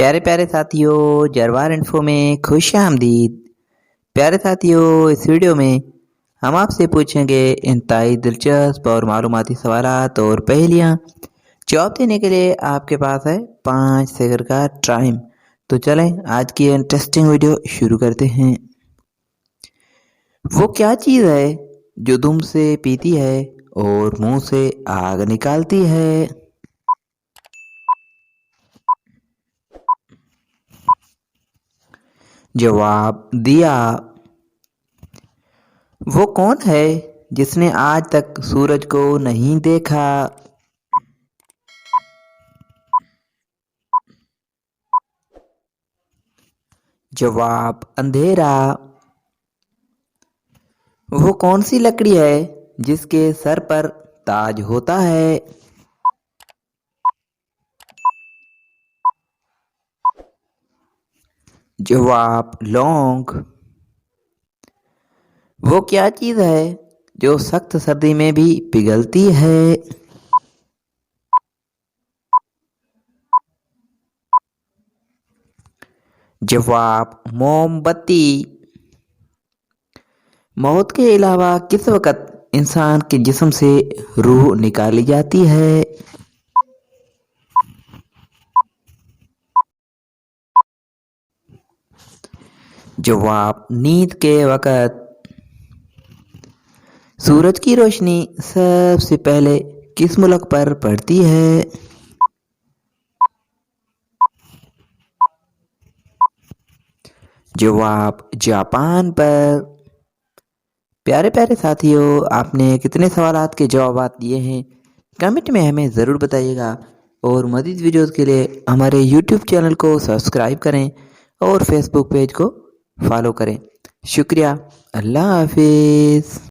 प्यारे प्यारे साथियों, जरवार इन्फो में खुश आमदीद। प्यारे साथियों, इस वीडियो में हम आपसे पूछेंगे इंतहाई दिलचस्प और मालूमाती सवालात और पहेलियाँ। जवाब देने के लिए आपके पास है 5 सेकंड का टाइम। तो चलें आज की इंटरेस्टिंग वीडियो शुरू करते हैं। वो क्या चीज़ है जो दुम से पीती है और मुंह से आग निकालती है? जवाब दिया। वो कौन है जिसने आज तक सूरज को नहीं देखा? जवाब अंधेरा। वो कौन सी लकड़ी है जिसके सर पर ताज होता है? जवाब लौंग। वो क्या चीज है जो सख्त सर्दी में भी पिघलती है? जवाब मोमबत्ती। मौत के अलावा किस वक़्त इंसान के जिस्म से रूह निकाली जाती है? जवाब नींद के वक़्त। सूरज की रोशनी सबसे पहले किस मुल्क पर पड़ती है? जवाब जापान पर। प्यारे प्यारे साथियों, आपने कितने सवालात के जवाब दिए हैं कमेंट में हमें ज़रूर बताइएगा। और मज़ीद वीडियोस के लिए हमारे यूट्यूब चैनल को सब्सक्राइब करें और फेसबुक पेज को फॉलो करें। शुक्रिया। अल्लाह हाफिज़।